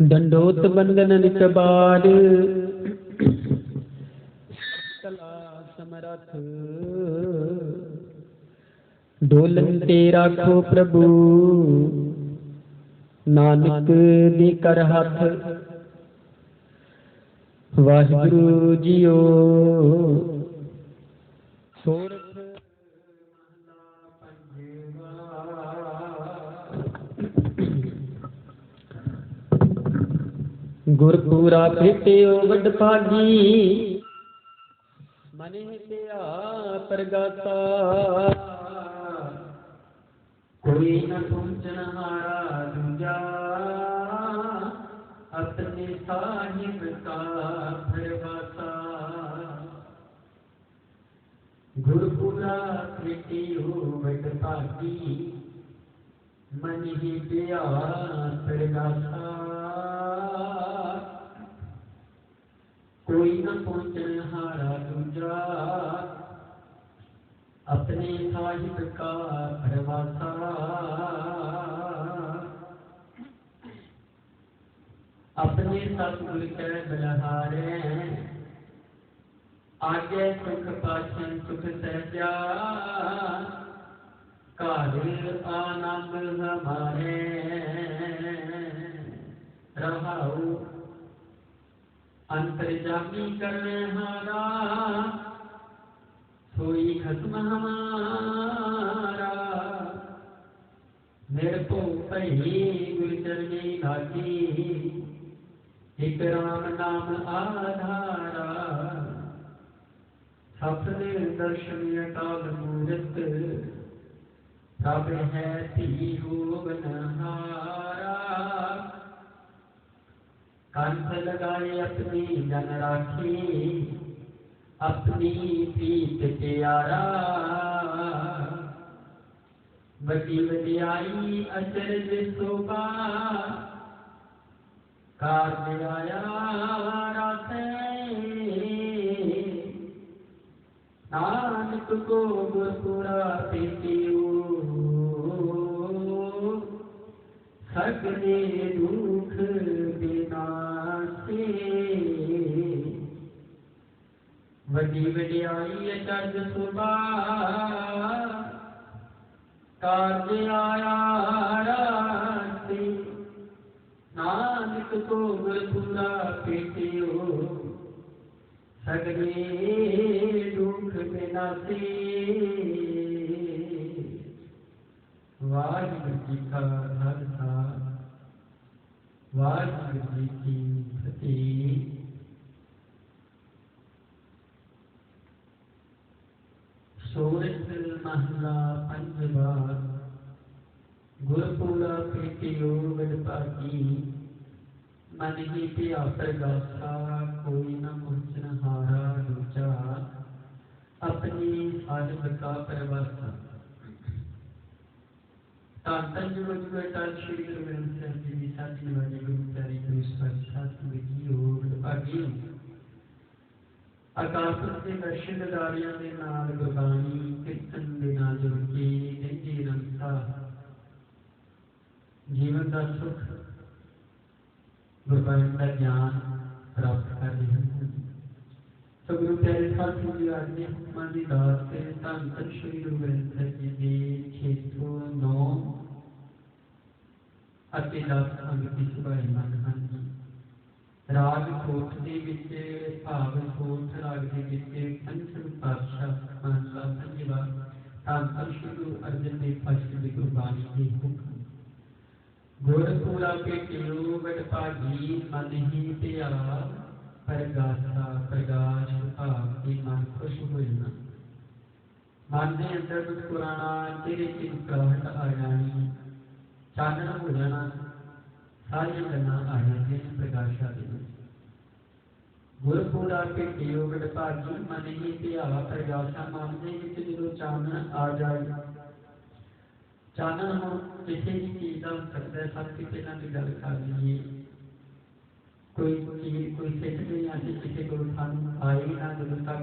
दंडोत बंदन निकबार कला समरथ डोलन ते राखो प्रभु नानक दी कर हथ। वाहिगुरु जीओ सोरठ गुरपुरा भेटियो वड भागी मने हित्या परगाता। कोई न पहुंचन हारा दूजा अपने साहिब का भरवासा। गुरपुरा भेटियो वड भागी मन हित्या परगाता। कोई न पहुंचने हारा दूजा अपने साहिब का भरवासा। अपने सतगुर के बलहारे आगे सुख पाछन सुख सहजा। घर आनंद हमारे रहाऊ अंतर्जामी करने हारा सोई खत्म हमारा। मेरे को पही गुरचरनी लागी एक राम नाम आधारा। सपने दर्शन अकाल मूरत सब है धी बनहारा। कंठ लगाए अपनी जन राखी अपनी प्रीत प्यारा। बड़ी वडियाई अचरज शोभा कार्य आया राखे। नानक को गुरपुरा भेटियो सगले दुख विनाशे। वडी वडियाई अचरज शोभा कार्य आया राखे। नानक को गुरपुरा भेटियो सगले दुख विनाशे। वाहिगुरु जी का खालसा वाहिगुरु जी की फतेह। सोरठ महला पंजवा। गुरपुरा भेटियो वड भागी मन ही पिया परगासा। कोई न पहुंचन हारा दूजा अपनी साहिब का परवासा। धन धन जुगो जुगो अकाल श्री गुरु ग्रंथ साहिब जी की साथी वाले गुरु प्यारी गुरु साक्षात जी हो वड भागी। अकाल पुरख के दर्शन दारियां दे नाल गुरबाणी कीर्तन दे नाल जुड़ के कहते रंसा जीवन का सुख गुरबाणी का ज्ञान प्राप्त कर रहे हैं। तो गुरु प्यारे साथी जी आज के हुक्मां दी दात ते धन धन श्री गुरु ग्रंथ साहिब जी दे 609 ਅਤੇ 10 ਅੰਗ ਦੀ ਸੁਭਾਈਮਾਨ ਹਨ। राग कोट के विच भाव कोट राग के विच पंचम पातशाह महला पंजवा धन धन श्री गुरु अर्जन देव पातशाह की गुरबाणी के हुक्म। गुरपुरा भेटियो वड भागी मन ही पिया परगासा। प्रकाश भाव के मन खुश होना। मन के अंदर मुस्कुराना चेहरे की मुस्कुराहट आ जानी चानन हो जाना सारी गल्लां आ जांदियां प्रकाशा दे। गुरपुरा भेटियो वड भागी मन ही पिया प्रकाशा। मन दे विच जदों चानन आ जाए चानन हो किसी भी चीज़ का हो सकता है। सब की पहला की गल कर लीए कोई चीज कोई सीख नहीं आती किसी को सानू आए ना जदों तक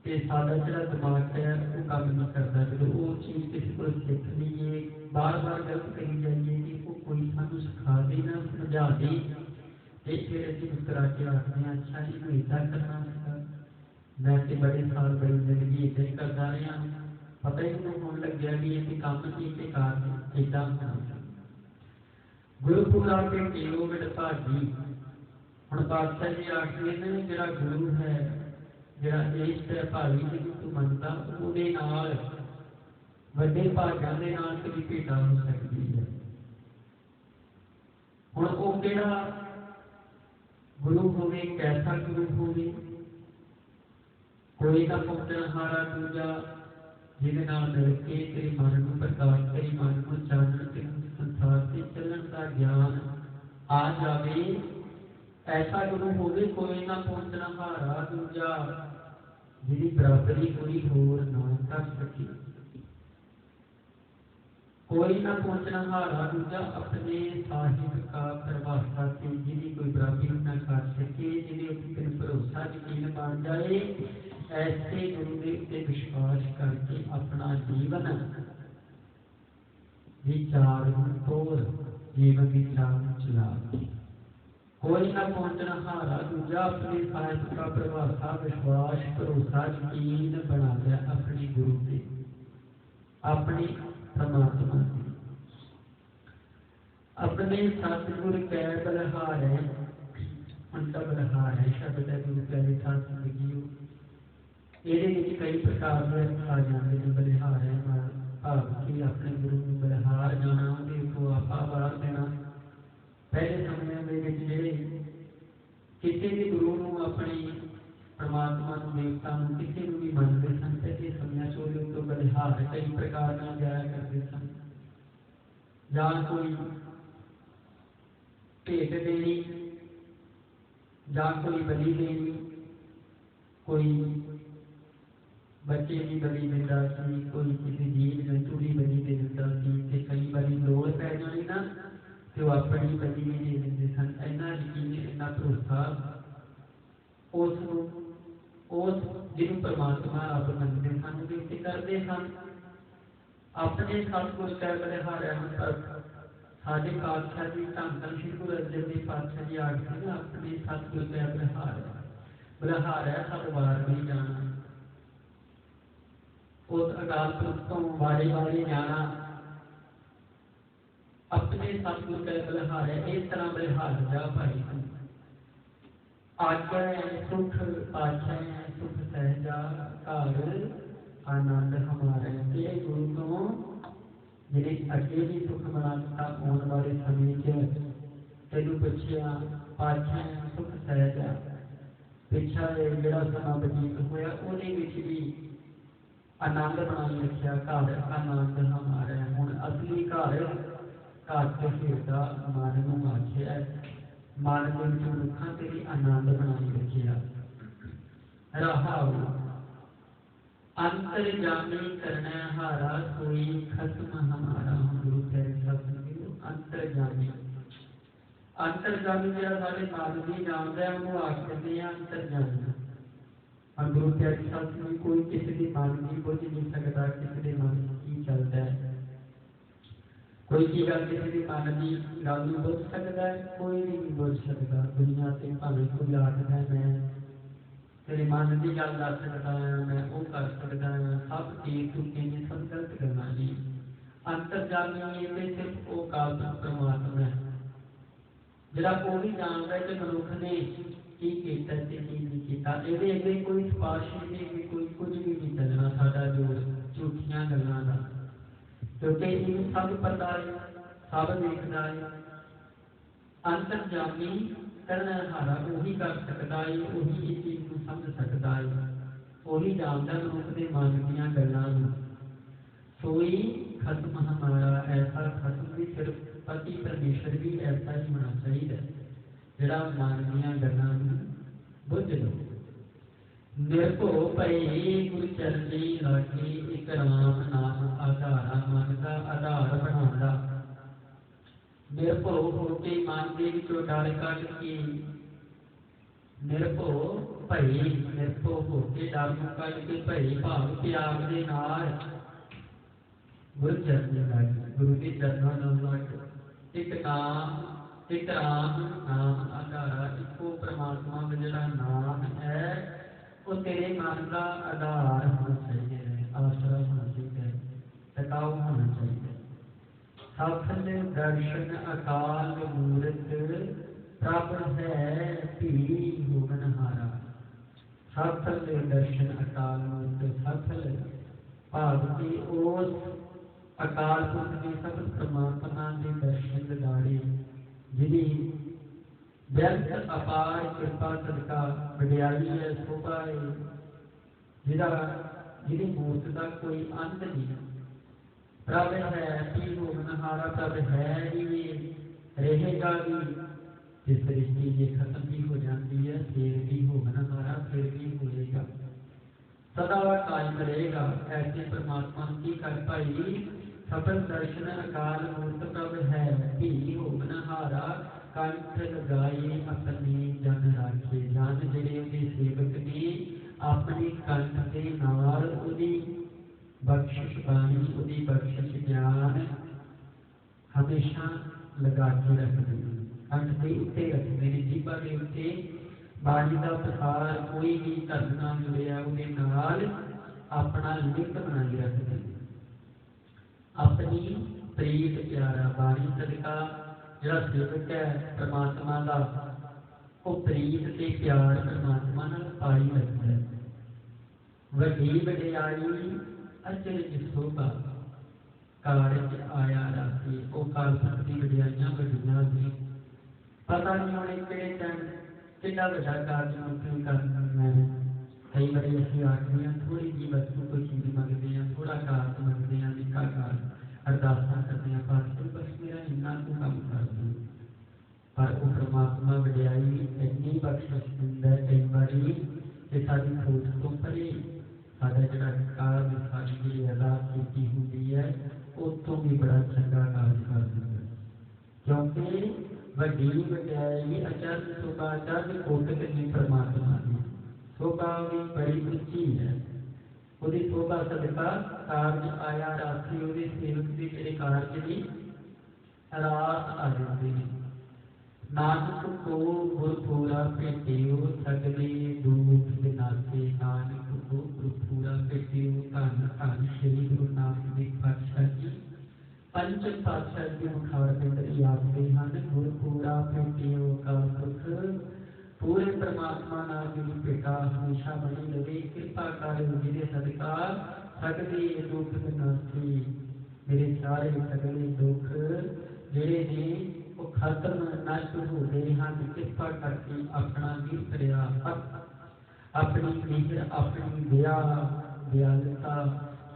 कि साडा जिहड़ा दिमाग है वो काम नहीं करता। जदों वो चीज़ किसी को सीख लीए बार बार गलत कही जाइए कि वो कोई सानू सिखा दे ना समझा दे, ते फिर असीं मुस्कुरा के आखदे हां अच्छा इहनूं इदां करना सीगा, मैं ते बड़े साल बड़ी जिंदगी इदां ही करदा रहा, पता ही नहीं होण लग्या भी ये काम की ते कार इदां होना। गुरु पूरा के केलो विभागी। हुण पातशाह जी आखदे ने जिहड़ा गुरु है, जिहड़ा इष्ट है भावी जिहनूं तूं मनदा उहदे नाल वड्डे भाग्यां दे नाल तेरी भेटा हो सकदी है। हुण ओह किहड़ा गुरु होवे, कैसा गुरु होवे, कोई ना पहुंचणहारा दूजा जिहदे नाल मिल के तेरे मन नूं प्रकाश, तेरे मन नूं चानण, तेरे संसार से चलण दा ज्ञान आ जावे, ऐसा गुरु होवे। कोई ना पहुंचणहारा दूजा जिहदी बराबरी कोई होर ना कर सके, कोई ना पहुंचणहारा दूजा अपने साहिब का प्रभाषा से जिहदी कोई बराबरी ना कर सके, जिहदे उत्ते भरोसा यकीन बन जाए, ऐसे गुरु के उत्ते विश्वास करके अपना जीवन विचार तोड़, जीवन विचार चला। कोई ना पहुंचणहारा दूजा अपने साहिब का प्रभाषा विश्वास भरोसा यकीन बना लिया अपने गुरु से, अपने परमात्मा से। अपने सतगुर कै बलिहारै, उनका बलिहारै शब्द है गुरु प्यारे साथ संगतियों, ये कई प्रकार के आ जाते हैं। बलिहारै भाव कि अपने गुरु को बलिहार जाना, उनको आपा वार देना। पहले समय में जिहड़े किसी भी गुरु को अपने परमात्मा देवता किसी को भी मानते सन, पहले समय तो बलिहार कई प्रकार का जाया करते सन। या कोई भेंट देनी, या कोई बलि देनी, कोई बच्चे की बलि देता सी, कोई किसी जीव जंतु की बलि दे देता सी, कई बार लोड़ पै जानी ना तो अपनी बलि भी दे देंगे सन। इन्ना यकीन, इन्ना भरोसा उस जिन्होंने परमात्मा रब मनते सन उहदे उत्ते करते सन। अपने सतगुर कै बलिहारै साडे पातशाह जी धन धन श्री गुरु अर्जन देव पातशाह जी आखदे ने अपने सतगुर कै बलिहारै, बलिहारै सब वार नहीं जाना। उस अकाल पुरख तो वारे वारे जाना, अपने सतगुर कै बलिहारै, इस तरह बलिहार जा भाई तू। आज्ञा सुख आख्या सुख सहजा घर आनंद हमारे। ये गुरु तो जिन्हें अगे भी सुख मना दिता, आने वाले समय तेनू पुछया पातशाह सुख सहजा, पिछा जिहड़ा समा बतीत होया उहदे विच भी आनंद बनाई रखिया, घर आनंद हमारा। हुण असली घर घट फिरदा मन नूं आखिया, मन के विच मनुखा तेरी आनंद बनाई रखिया। रहाओ अंतरजामी करना हारा कोई खत्म हमारा। गुरु प्यारे सतगुरु अंतरजामी, अंतरजामी जिहड़ा साडे मन दी जानदा है उहनूं आखदे आ अंतरजामी। गुरु प्यारे सतगुरु कोई किसी के मन की बुझ नहीं सकता, किसी के मन की चलता है, कोई की गल किसी के मन की गल नहीं बुझ सकता है, कोई भी नहीं बुझ सकता। दुनिया से भावें कोई आखदा मैं तेरे मन की गल दस सकता है, मैं वो कर सकता है, सब एक चुके ने, सब गलत करना जी। अंतरजामी ये सिर्फ वो काल्पनिक परमात्मा है जिहड़ा वो भी जानता है कि मनुख ने की कीता ते की नहीं कीता। इहदे अगे कोई सिफारिश नहीं, कोई कुछ भी नहीं चलना साडा जोर झूठियां गल्लां दा, क्योंकि इन्हूं सब पता है, सब देखदा है। अंतरजामी करना हारा वही कर सकता है, वही इस चीज को समझ सकता है, वही जानता मनुख के मन दीयां गल्लां नूं। सोई खत्म हमारा, ऐसा खत्म भी सिर्फ पति परमेश्वर भी ऐसा ही होना चाहिए जिहड़ा मन दीयां गल्लां नूं बुझ लो। निर्भो भई गुरु चरणी लागे, एक राम नाम आधारा, मन का आधार बनांदा। निर्भो होके मन के विचों डर कढ के, निर्भो भई निर्भो होके डर नूं कढ के भई भाव त्याग दे नाल गुरु चरणी लागे, गुरु के चरणों नाल लग एक नाम एक राम नाम आधारा। इको परमात्मा का जिहड़ा नाम है वो तेरे मन का आधार होना चाहिए है, आसरा होना चाहिए, टिकाऊ होना चाहिए। सफल दर्शन अकाल मूरत प्रभ है भी होवनहारा। सफल दर्शन अकाल मूरत, सफल भाव की उस अकाल पुरख के सफल परमात्मा के दर्शन दिदारे जिहदी व्यर्थ अपार कृपा सदका वडियाई है, शोभा है, जिहदी मूर्त का कोई अंत नहीं। प्रभ है भी होवनहारा, प्रभ है भी रहेगा भी। जिस सृष्टि ये खत्म भी हो जाती है फिर भी होवनहारा, फिर भी होएगा, सदा कायम रहेगा। ऐसे परमात्मा की कर पाई सफल दर्शन अकाल मूर्त प्रभ है भी होवनहारा। कंठ लगाए अपने जन राखे, जन जिहड़े उहदे सेवक ने अपने कंठ के नाल उहदी बख्शिश बाणी, उहदी बख्शिश ज्ञान हमेशा लगा के रखते हैं, कंठ के उत्ते रखते हैं, जीभा के उत्ते बाणी का प्रसार। कोई भी धर्म नाल जुड़िया उहदे नाल अपना लिंक बनाई रखते हैं, अपनी प्रीत प्यारा बाणी सदका जिहड़ा सेवक है परमात्मा का वो प्रीत ते प्यार परमात्मा नाल पाई रखता है। वड्डी वडियाई अचरज शोभा कारज आया राखी। वो काल पुरख दी वडियाइयां वड्डियां ने, पता नहीं होने किहड़े टाइम कितना वड्डा कारज मुक्ति करना है। कई बार असं आखते हैं थोड़ी जी वस्तु कोई चीज़ मंगते हैं, थोड़ा कारज मंगते हैं, निक्का कारज अरदासा करते हैं, पातशाह बस मेरा इन्ना तू काम कर दे। पर वो परमात्मा वडियाई इन्नी बख्शिश दिंदा है कई बारी कि साडी सोच तो परे साडा जिहड़ा कारज साडी जिहड़ी अरदास कीती हुंदी है उस तो भी बड़ा चंगा कारज कर दिंदा है। क्योंकि वड्डी वडियाई अचरज शोभा, अचरज कोटक नहीं परमात्मा की शोभा भी बड़ी उच्ची है। ਉਹਦੀ शोभा सदका कारज आया राखी, ਉਹਦੇ सेवक के ਜਿਹੜੇ कारज ने रास आ जाते हैं। नानक को गुरपुरा भेटियो सगले दुख बिनाते, नानक को गुरपुरा भेटियो। धन धन श्री गुरु नानक देव पातशाह जी पंच पातशाह जी मुखार के अंदर ही आखते हैं गुरपुरा भेटियो का सुख पूरे परमात्मा नाल मेरी भेटा हमेशा बनी रहे। कृपा कर जिहदे सदका सगले दुख विनाशी, मेरे सारे सगले दुख जिहड़े ने वो खत्म नष्ट हो गए हैं। कृपा करके अपना वीर अपनी मिहर अपनी दया दयालुता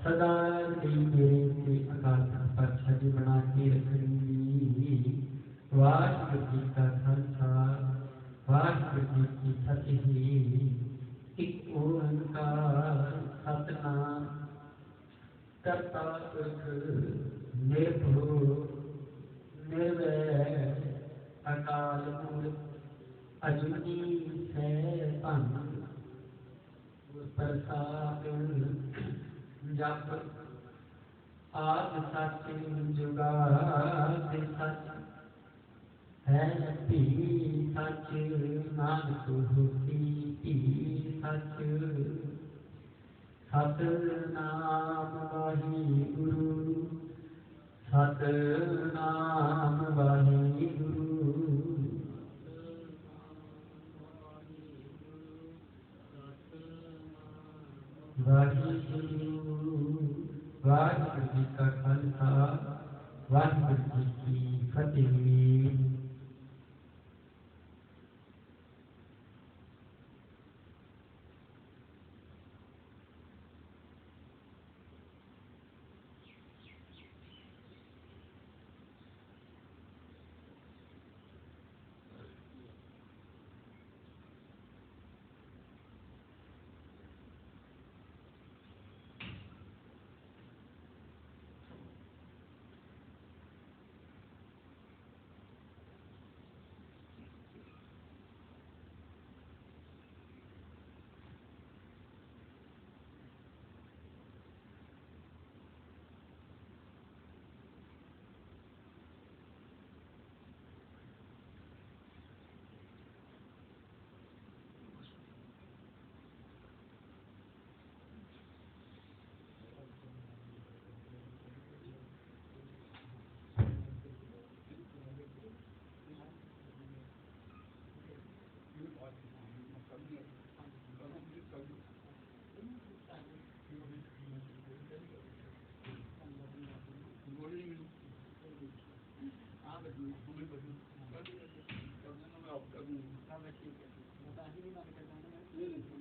सदा ਲਈ मेरे से अकाल पुरख पातशाह जी बना के रखनी। वाहिगुरू जी का खालसा वाहिगुरू जी की फतेह। एक ओंकार सतनाम करता पुरख निर्भयो निर्वैर अकाल मूरत अजूनी सैभं गुर प्रसाद जप आद सच जुगाद सच है भी सच नानक होती भी सच। सतनाम वाहिगुरु सतनाम वाहिगुरु वाहिगुरु। वाहिगुरू जी का खालसा वाहिगुरू जी की फतेह। अरदास जी की बात करता हूँ मैं